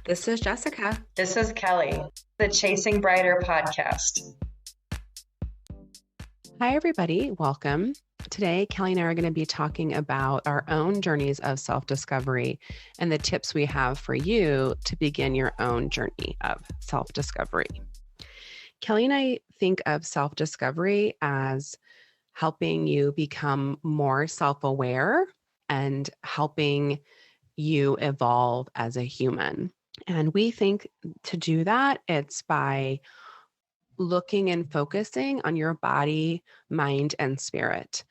This is Jessica. This is Kelly, the Chasing Brighter podcast. Hi, everybody. Welcome. Today, Kelly and I are going to be talking about our own journeys of self-discovery and the tips we have for you to begin your own journey of self-discovery. Kelly and I think of self-discovery as helping you become more self-aware and helping you evolve as a human. And we think to do that, it's by looking and focusing on your body, mind, and spirit.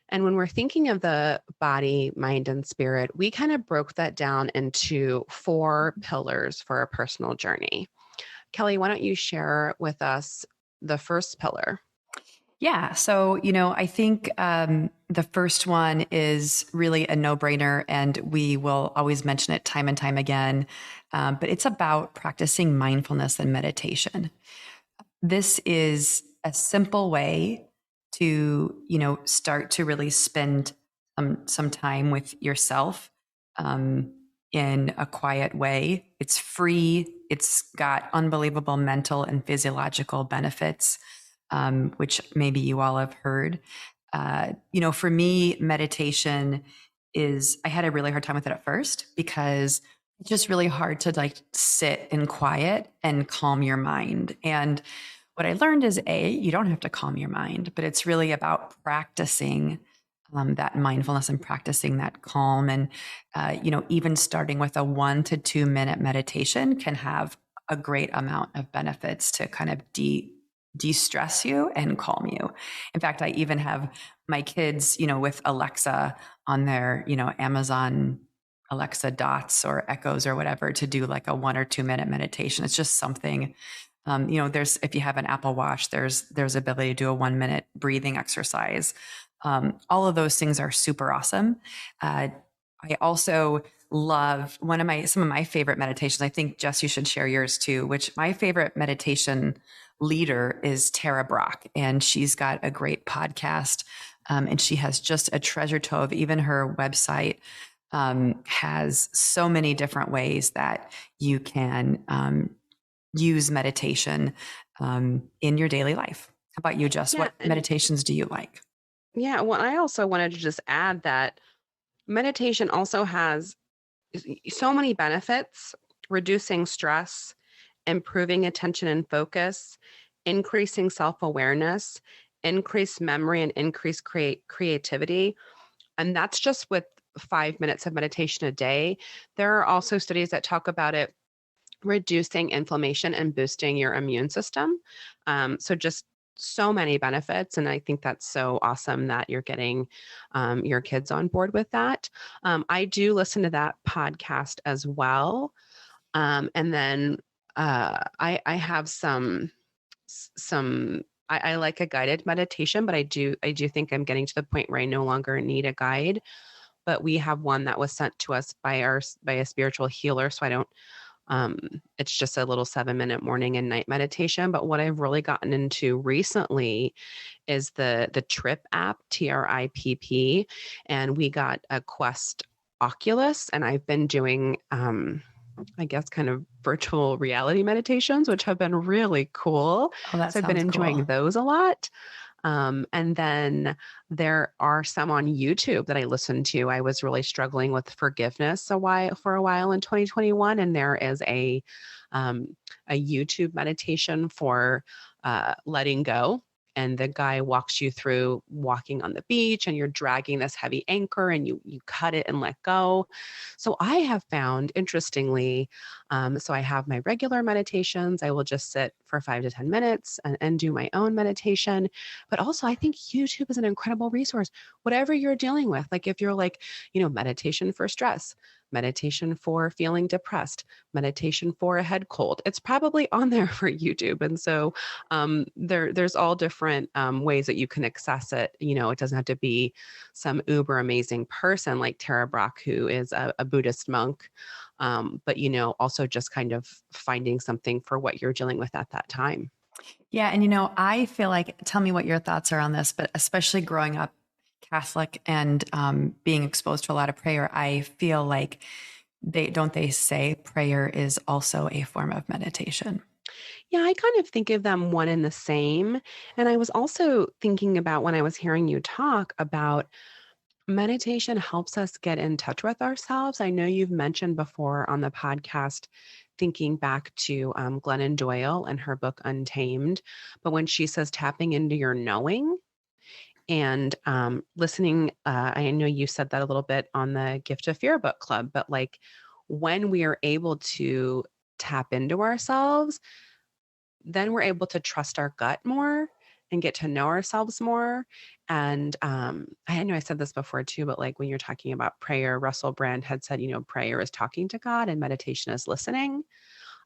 And when we're thinking of the body, mind, and spirit, we kind of broke that down into 4 pillars for a personal journey. Kelly, why don't you share with us the first pillar? Yeah. So, I think the first one is really a no-brainer, and we will always mention it time and time again. But it's about practicing mindfulness and meditation. This is a simple way to, start to really spend some time with yourself in a quiet way. It's free. It's got unbelievable mental and physiological benefits, which maybe you all have heard. For me, meditation I had a really hard time with it at first because it's just really hard to sit in quiet and calm your mind. And what I learned is you don't have to calm your mind, but it's really about practicing that mindfulness and practicing that calm. And, even starting with a 1 to 2 minute meditation can have a great amount of benefits to kind of de-stress you and calm you. In fact, I even have my kids, with Alexa on their, Amazon Alexa Dots or Echoes or whatever to do like a 1 or 2 minute meditation. It's just something, if you have an Apple Watch, there's ability to do a 1 minute breathing exercise. All of those things are super awesome. I also love some of my favorite meditations. I think, Jess, you should share yours too, which my favorite meditation leader is Tara Brach, and she's got a great podcast. And she has just a treasure trove. Even her website has so many different ways that you can use meditation in your daily life. How about you, Jess? What meditations do you like? Yeah, well, I also wanted to just add that meditation also has so many benefits: reducing stress, improving attention and focus, increasing self-awareness, increased memory, and increased creativity. And that's just with 5 minutes of meditation a day. There are also studies that talk about it reducing inflammation and boosting your immune system. So just so many benefits. And I think that's so awesome that you're getting your kids on board with that. I do listen to that podcast as well. And then I have I like a guided meditation, but I do think I'm getting to the point where I no longer need a guide. But we have one that was sent to us by a spiritual healer. So I don't, it's just a little 7-minute morning and night meditation. But what I've really gotten into recently is the Trip app, TRIPP. And we got a Quest Oculus, and I've been doing, I guess, kind of virtual reality meditations, which have been really cool. Oh, so I've been enjoying those a lot. And then there are some on YouTube that I listen to. I was really struggling with forgiveness for a while in 2021. And there is a YouTube meditation for letting go. And the guy walks you through walking on the beach, and you're dragging this heavy anchor, and you cut it and let go. So I have found, interestingly, so I have my regular meditations. I will just sit for 5 to 10 minutes and do my own meditation. But also I think YouTube is an incredible resource. Whatever you're dealing with, like if you're meditation for stress, meditation for feeling depressed, meditation for a head cold, it's probably on there for YouTube. And so there's all different ways that you can access it. It doesn't have to be some uber amazing person like Tara Brach, who is a Buddhist monk. But also just kind of finding something for what you're dealing with at that time. Yeah. And, I feel like, tell me what your thoughts are on this, but especially growing up Catholic and being exposed to a lot of prayer, I feel like they say prayer is also a form of meditation? Yeah, I kind of think of them one and the same. And I was also thinking about when I was hearing you talk about meditation helps us get in touch with ourselves. I know you've mentioned before on the podcast, thinking back to Glennon Doyle and her book Untamed, but when she says tapping into your knowing and listening, I know you said that a little bit on the Gift of Fear book club, but like when we are able to tap into ourselves, then we're able to trust our gut more and get to know ourselves more. And I know I said this before too, but like when you're talking about prayer, Russell Brand had said, prayer is talking to God and meditation is listening.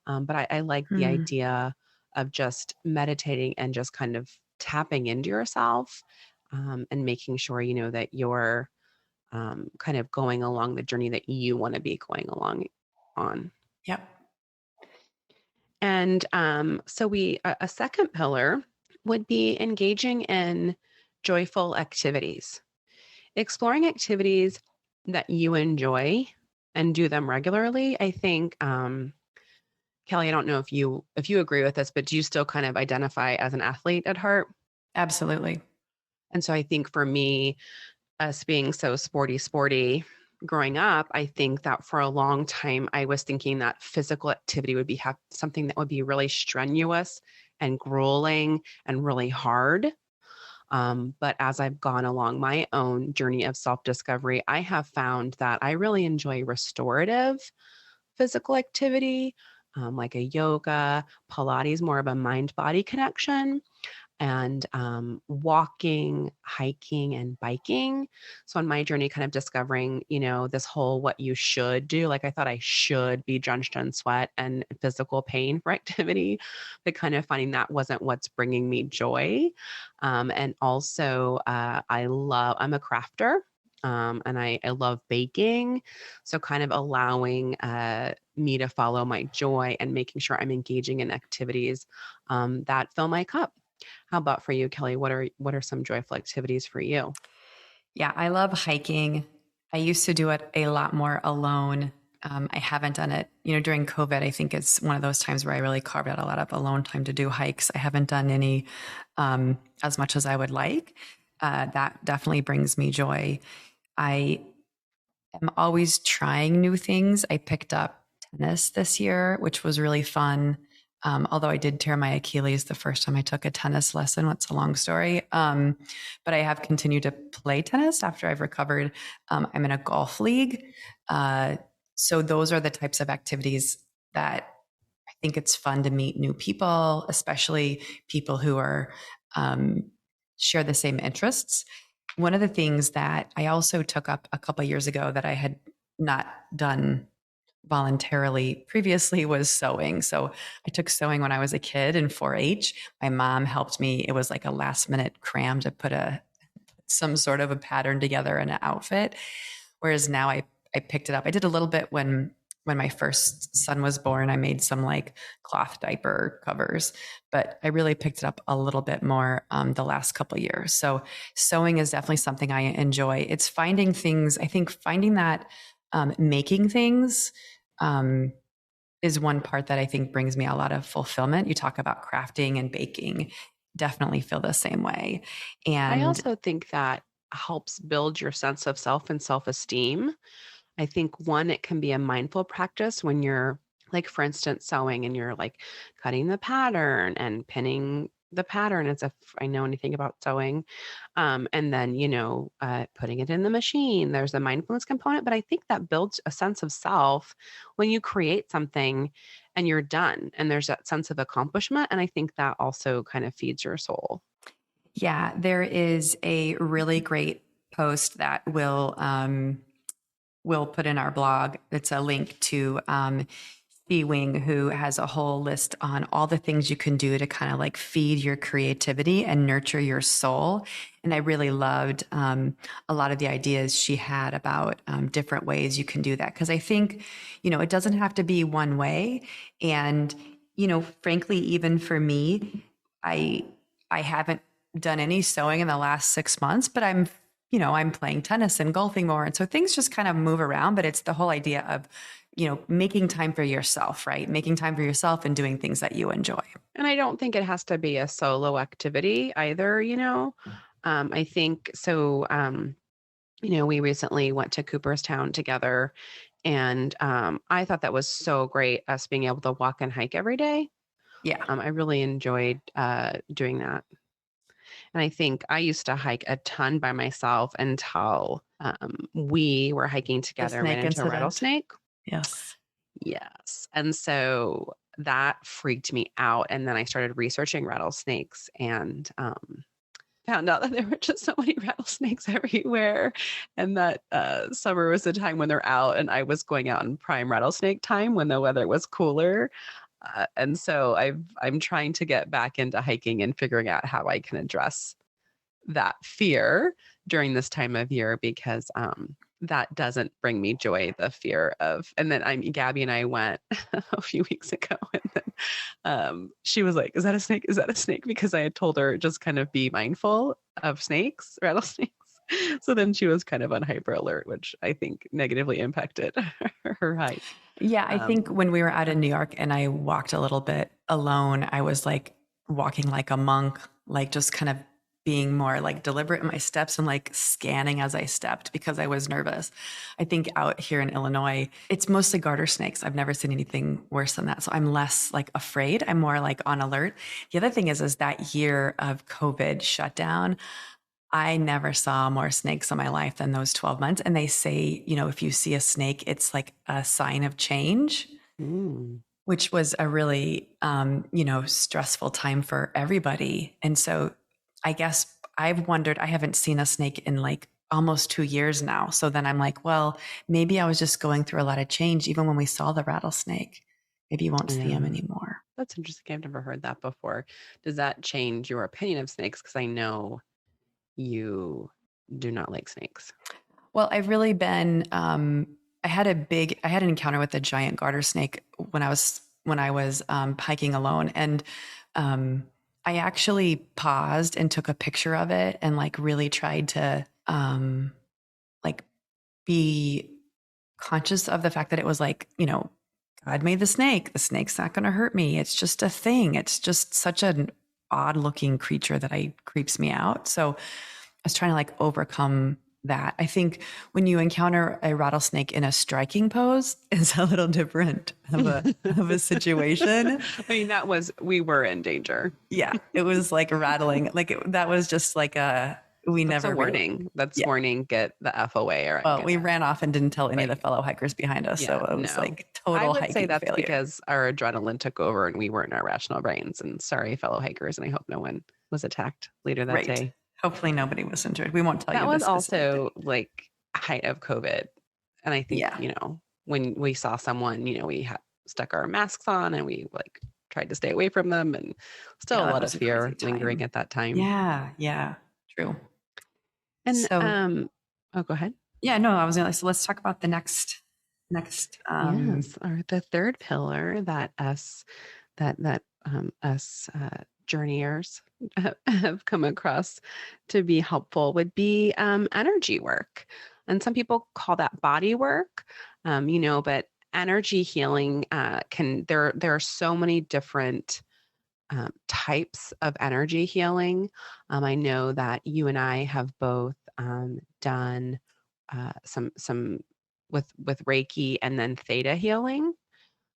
But I like the Hmm. idea of just meditating and just kind of tapping into yourself and making sure, that you're kind of going along the journey that you want to be going along on. Yep. And so a second pillar would be engaging in joyful activities, exploring activities that you enjoy and do them regularly. I think, Kelly, I don't know if you agree with this, but do you still kind of identify as an athlete at heart? Absolutely. And so I think for me, us being so sporty growing up, I think that for a long time I was thinking that physical activity would be something that would be really strenuous and grueling and really hard. But as I've gone along my own journey of self-discovery, I have found that I really enjoy restorative physical activity, like a yoga, Pilates, more of a mind-body connection, and walking, hiking, and biking. So on my journey, kind of discovering, this whole what you should do. Like I thought I should be drenched in sweat and physical pain for activity, but kind of finding that wasn't what's bringing me joy. And also, I'm a crafter. And I love baking. So, kind of allowing me to follow my joy and making sure I'm engaging in activities that fill my cup. How about for you, Kelly? What are some joyful activities for you? Yeah, I love hiking. I used to do it a lot more alone. I haven't done it, during COVID. I think it's one of those times where I really carved out a lot of alone time to do hikes. I haven't done any as much as I would like. That definitely brings me joy. I am always trying new things. I picked up tennis this year, which was really fun. Although I did tear my Achilles the first time I took a tennis lesson. It's a long story. But I have continued to play tennis after I've recovered. I'm in a golf league. So those are the types of activities that I think it's fun to meet new people, especially people who are share the same interests. One of the things that I also took up a couple of years ago that I had not done voluntarily previously was sewing. So I took sewing when I was a kid in 4-H. My mom helped me. It was like a last minute cram to put some sort of a pattern together in an outfit. Whereas now I picked it up. I did a little bit when my first son was born. I made some like cloth diaper covers, but I really picked it up a little bit more the last couple of years. So sewing is definitely something I enjoy. It's finding things. I think finding that making things is one part that I think brings me a lot of fulfillment. You talk about crafting and baking, definitely feel the same way. I And also think that helps build your sense of self and self-esteem. I think one, it can be a mindful practice when you're like, for instance, sewing and you're like cutting the pattern and pinning the pattern as if I know anything about sewing. And then, putting it in the machine. There's a mindfulness component, but I think that builds a sense of self when you create something and you're done. And there's that sense of accomplishment. And I think that also kind of feeds your soul. yeah, there is a really great post that we'll put in our blog. It's a link to Fee Wing, who has a whole list on all the things you can do to kind of like feed your creativity and nurture your soul. And I really loved a lot of the ideas she had about different ways you can do that. Because I think, it doesn't have to be one way. And, frankly, even for me, I haven't done any sewing in the last 6 months, but I'm playing tennis and golfing more. And so things just kind of move around, but it's the whole idea of making time for yourself, right? Making time for yourself and doing things that you enjoy. And I don't think it has to be a solo activity either, I think so. We recently went to Cooperstown together, and I thought that was so great, us being able to walk and hike every day. Yeah. I really enjoyed doing that. And I think I used to hike a ton by myself until we were hiking The together and ran snake into a incident. rattlesnake. Yes. Yes. And so that freaked me out. And then I started researching rattlesnakes and found out that there were just so many rattlesnakes everywhere. And that summer was the time when they're out. And I was going out in prime rattlesnake time when the weather was cooler. And so I'm trying to get back into hiking and figuring out how I can address that fear during this time of year, because that doesn't bring me joy, the fear of. And then Gabby and I went a few weeks ago, and then she was like, is that a snake? Is that a snake? Because I had told her just kind of be mindful of snakes, rattlesnakes. So then she was kind of on hyper alert, which I think negatively impacted her hike. Yeah, I think when we were out in New York and I walked a little bit alone, I was like walking like a monk, like just kind of being more like deliberate in my steps and like scanning as I stepped because I was nervous. I think out here in Illinois, it's mostly garter snakes. I've never seen anything worse than that. So I'm less like afraid. I'm more like on alert. The other thing is that year of COVID shutdown, I never saw more snakes in my life than those 12 months. And they say, if you see a snake, it's like a sign of change, which was a really, stressful time for everybody. And so I guess I've wondered, I haven't seen a snake in like almost 2 years now. So then I'm like, well, maybe I was just going through a lot of change. Even when we saw the rattlesnake, maybe you won't see him anymore. That's interesting. I've never heard that before. Does that change your opinion of snakes? Because I know you do not like snakes. Well, I've really been, I had an encounter with a giant garter snake when I was hiking alone. And, I actually paused and took a picture of it and like really tried to, like be conscious of the fact that it was like, God made the snake. The snake's not going to hurt me. It's just a thing. It's just such an odd looking creature that creeps me out. So I was trying to like overcome that. I think when you encounter a rattlesnake in a striking pose, it's a little different of a situation. I mean, we were in danger. Yeah, it was like rattling. That was just like That's a warning. That's warning. Get the F away. Well, we ran off and didn't tell any of the fellow hikers behind us. So it was like total hiking I would say that's failure. because our adrenaline took over and we weren't in our rational brains. And sorry, fellow hikers. And I hope no one was attacked later that day. Hopefully nobody was injured. We won't tell you. That was also like height of COVID. And I think, when we saw someone, we stuck our masks on and we like tried to stay away from them, and still a lot of fear lingering at that time. Yeah. True. And so, go ahead. Yeah, no, I was going to, so let's talk about the next, yes, or the third pillar that us journeyers have come across to be helpful would be energy work. And some people call that body work, but energy healing there are so many different types of energy healing. I know that you and I have both done some with Reiki and then theta healing.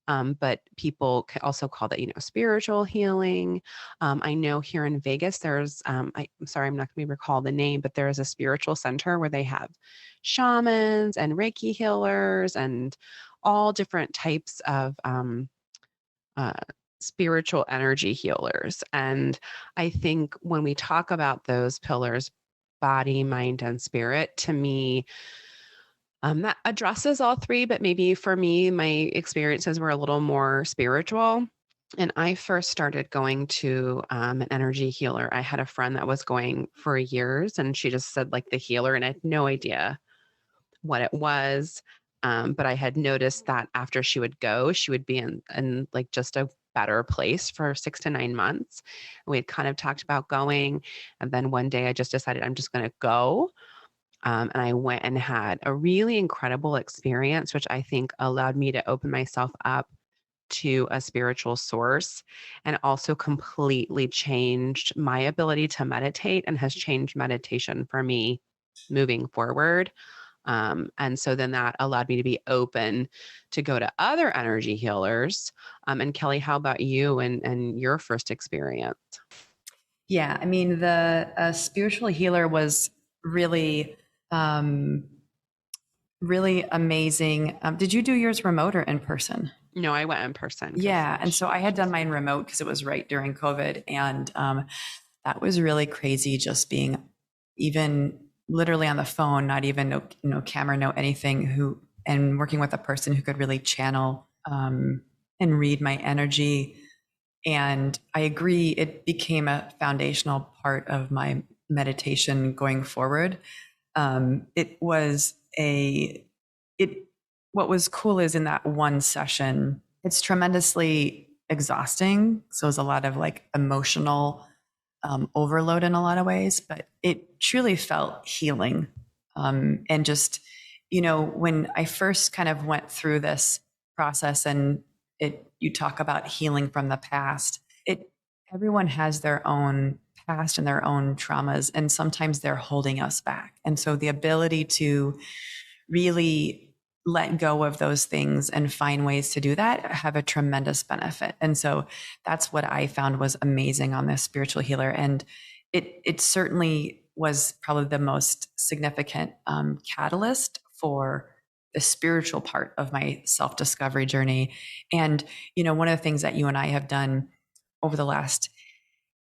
But people can also call that, spiritual healing. I know here in Vegas, there's, I'm sorry, I'm not going to recall the name, but there is a spiritual center where they have shamans and Reiki healers and all different types of spiritual energy healers. And I think when we talk about those pillars, body, mind, and spirit, to me, that addresses all three, but maybe for me, my experiences were a little more spiritual. And I first started going to an energy healer. I had a friend that was going for years, and she just said like the healer, and I had no idea what it was. But I had noticed that after she would go, she would be in like just a better place for 6 to 9 months. And we had kind of talked about going. And then one day I just decided I'm just going to go. And I went and had a really incredible experience, which I think allowed me to open myself up to a spiritual source, and also completely changed my ability to meditate and has changed meditation for me moving forward. And so then that allowed me to be open to go to other energy healers. And Kelly, how about you and your first experience? Yeah, I mean, the spiritual healer was really, um, really amazing. Did you do yours remote or in person? No, I went in person because Yeah, and so I had done mine remote because it was right during COVID, and that was really crazy. Just being even literally on the phone, not even no camera, no anything. And working with a person who could really channel and read my energy. And I agree, it became a foundational part of my meditation going forward. It was a it what was cool is in that one session, it's tremendously exhausting. So it's a lot of like emotional overload in a lot of ways, but it truly felt healing. And just, when I first kind of went through this process and you talk about healing from the past, everyone has their own past and their own traumas, and sometimes they're holding us back. And so the ability to really let go of those things and find ways to do that have a tremendous benefit. And so that's what I found was amazing on this spiritual healer. And it certainly was probably the most significant catalyst for the spiritual part of my self-discovery journey. And, one of the things that you and I have done over the last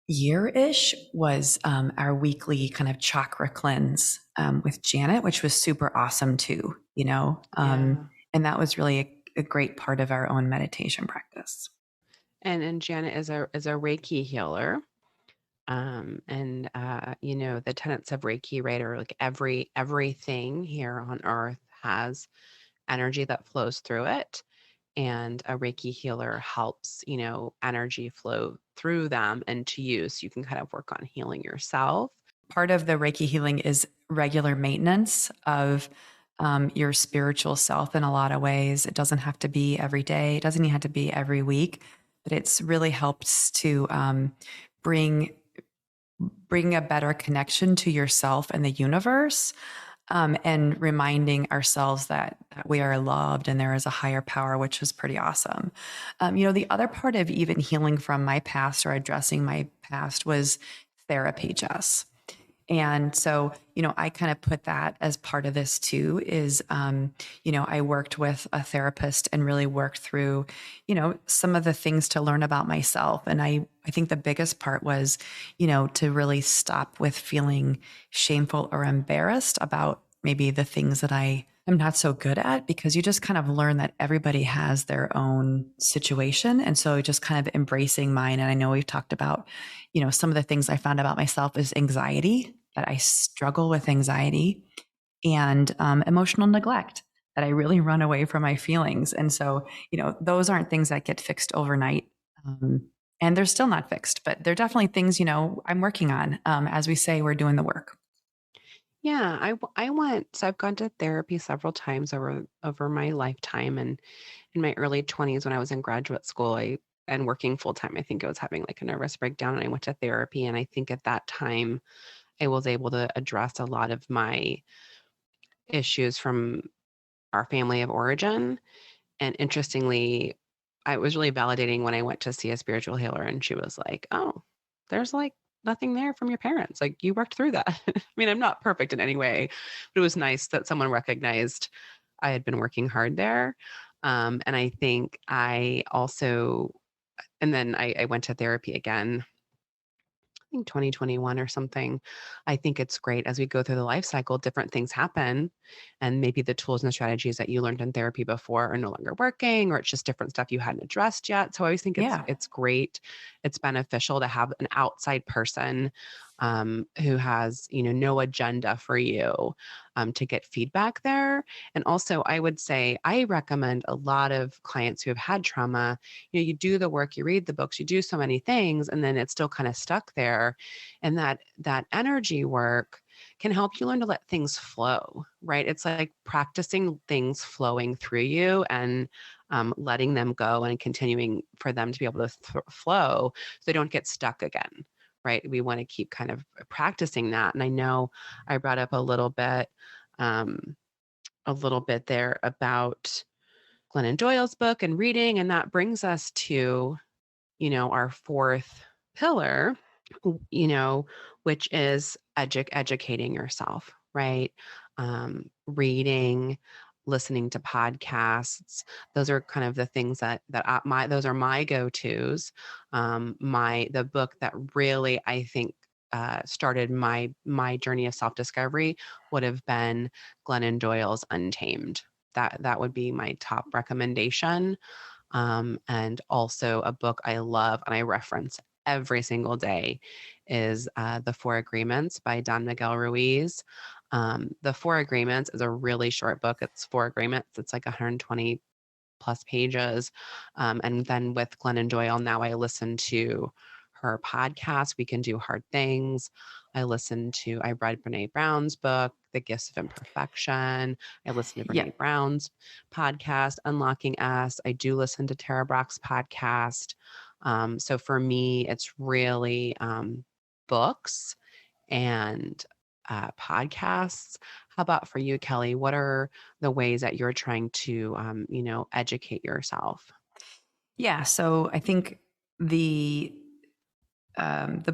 year-ish was our weekly kind of chakra cleanse with Janet, which was super awesome too, and that was really a great part of our own meditation practice. And Janet is a Reiki healer. The tenets of Reiki, right, are like everything here on earth has energy that flows through it. And a Reiki healer helps, energy flow through them and to you so you can kind of work on healing yourself. Part of the Reiki healing is regular maintenance of your spiritual self in a lot of ways. It doesn't have to be every day. It doesn't even have to be every week, but it's really helps to bring a better connection to yourself and the universe, and reminding ourselves that we are loved and there is a higher power, which is pretty awesome. The other part of even healing from my past or addressing my past was therapy, Jess. And so, I kind of put that as part of this too, is, I worked with a therapist and really worked through, some of the things to learn about myself. And I think the biggest part was, to really stop with feeling shameful or embarrassed about maybe the things that I am not so good at, because you just kind of learn that everybody has their own situation. And so just kind of embracing mine. And I know we've talked about, some of the things I found about myself is anxiety, that I struggle with anxiety, and emotional neglect, that I really run away from my feelings. And so, those aren't things that get fixed overnight. And they're still not fixed, but they're definitely things, I'm working on. As we say, we're doing the work. Yeah, so I've gone to therapy several times over my lifetime. And in my early 20s, when I was in graduate school, and working full time, I think I was having like a nervous breakdown, and I went to therapy. And I think at that time, I was able to address a lot of my issues from our family of origin. And interestingly, I was really validating when I went to see a spiritual healer, and she was like, "Oh, there's like nothing there from your parents. Like you worked through that." I mean, I'm not perfect in any way, but it was nice that someone recognized I had been working hard there. And I think I also, and then I went to therapy again, I think 2021 or something. I think it's great as we go through the life cycle, different things happen. And maybe the tools and the strategies that you learned in therapy before are no longer working, or it's just different stuff you hadn't addressed yet. So I always think Yeah. it's great. It's beneficial to have an outside person who has, no agenda for you, to get feedback there. And also I would say, I recommend a lot of clients who have had trauma, you do the work, you read the books, you do so many things, and then it's still kind of stuck there. And that energy work can help you learn to let things flow, right? It's like practicing things flowing through you and letting them go and continuing for them to be able to flow so they don't get stuck again, right? We want to keep kind of practicing that. And I know I brought up um, a little bit there about Glennon Doyle's book and reading, and that brings us to, our fourth pillar, which is educating yourself, right? Reading, listening to podcasts. Those are kind of the things those are my go-tos. The book that really, I think, started my journey of self-discovery would have been Glennon Doyle's Untamed. That would be my top recommendation. And also a book I love and I reference every single day is The Four Agreements by Don Miguel Ruiz. The Four Agreements is a really short book. It's four agreements. It's like 120 plus pages. And then with Glennon Doyle, now I listen to her podcast, We Can Do Hard Things. I read Brene Brown's book, The Gifts of Imperfection. I listened to Brene Brown's podcast, Unlocking Us. I do listen to Tara Brach's podcast. So for me, it's really books and podcasts. How about for you, Kelly? What are the ways that you're trying to, educate yourself? Yeah. So I think the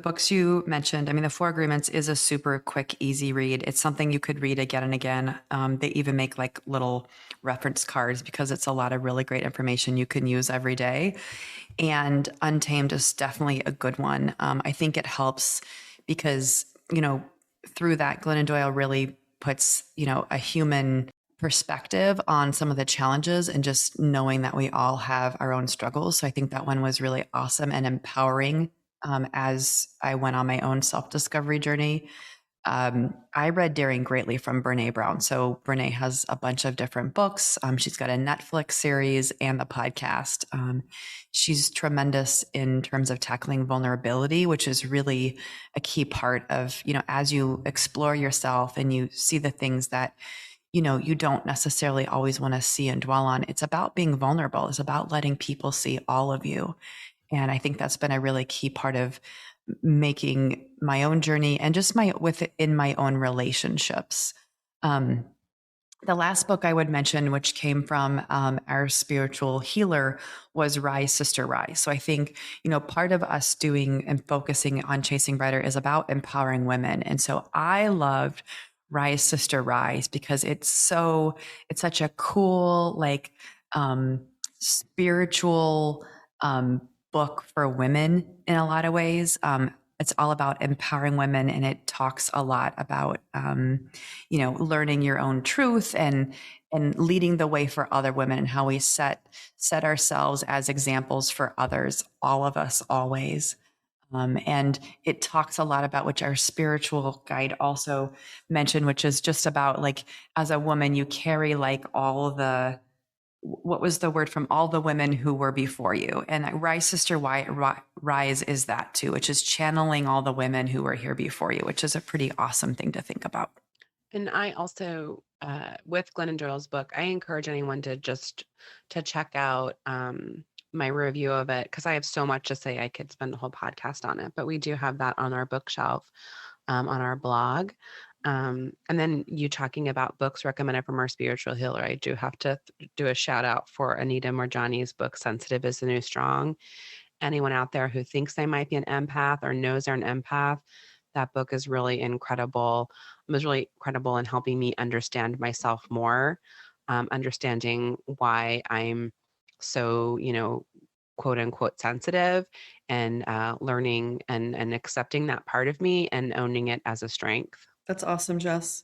books you mentioned, I mean, The Four Agreements is a super quick, easy read. It's something you could read again and again. They even make like little reference cards because it's a lot of really great information you can use every day. And Untamed is definitely a good one. I think it helps because, through that, Glennon Doyle really puts, a human perspective on some of the challenges and just knowing that we all have our own struggles. So I think that one was really awesome and empowering as I went on my own self-discovery journey. I read Daring Greatly from Brene Brown. So Brene has a bunch of different books. She's got a Netflix series and the podcast. She's tremendous in terms of tackling vulnerability, which is really a key part of, as you explore yourself and you see the things that, you don't necessarily always want to see and dwell on. It's about being vulnerable. It's about letting people see all of you. And I think that's been a really key part of making my own journey and just within my own relationships. The last book I would mention, which came from our spiritual healer, was Rise, Sister, Rise. So I think, part of us doing and focusing on Chasing Brighter is about empowering women. And so I loved Rise, Sister, Rise because it's such a cool, spiritual book for women in a lot of ways. It's all about empowering women, and it talks a lot about, learning your own truth and leading the way for other women and how we set ourselves as examples for others, all of us, always. And it talks a lot about, which our spiritual guide also mentioned, which is just about as a woman, you carry what was the word, from all the women who were before you. And Rise, Sister, Rise is that too, which is channeling all the women who were here before you, which is a pretty awesome thing to think about. And I also, with Glennon Doyle's book, I encourage anyone to check out my review of it, because I have so much to say. I could spend a whole podcast on it, but we do have that on our bookshelf, on our blog. And then you talking about books recommended from our spiritual healer, I do have to do a shout out for Anita Morjani's book, Sensitive is the New Strong. Anyone out there who thinks they might be an empath or knows they're an empath, that book is really incredible. It was really incredible in helping me understand myself more, understanding why I'm so, quote unquote sensitive, and learning and accepting that part of me and owning it as a strength. That's awesome, Jess.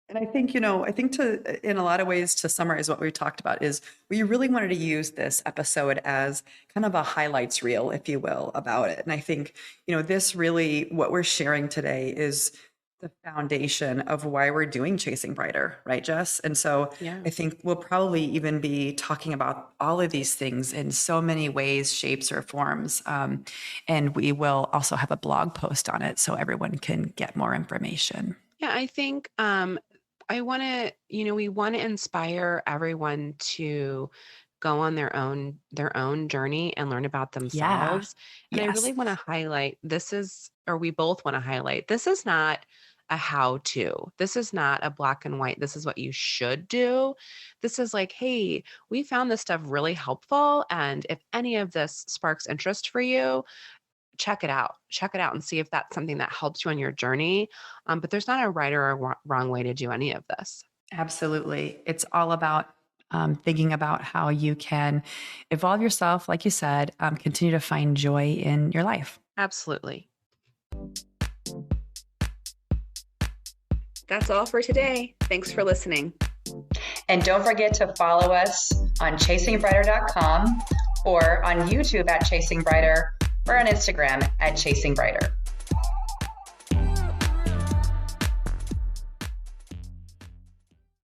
And I think, in a lot of ways, to summarize what we talked about, is we really wanted to use this episode as kind of a highlights reel, if you will, about it. And I think, this really, what we're sharing today is the foundation of why we're doing Chasing Brighter, right, Jess? And so I think we'll probably even be talking about all of these things in so many ways, shapes, or forms. And we will also have a blog post on it so everyone can get more information. Yeah, I think I want to, we want to inspire everyone to go on their own journey and learn about Yeah. themselves. And I really Yes. want to highlight we both want to highlight this is not a how to. This is not a black and white. This is what you should do. This is like, hey, we found this stuff really helpful. And if any of this sparks interest for you, check it out. Check it out and see if that's something that helps you on your journey. But there's not a right or a wrong way to do any of this. Absolutely. It's all about thinking about how you can evolve yourself, like you said, continue to find joy in your life. Absolutely. That's all for today. Thanks for listening. And don't forget to follow us on chasingbrighter.com or on YouTube at Chasing Brighter or on Instagram at Chasing Brighter.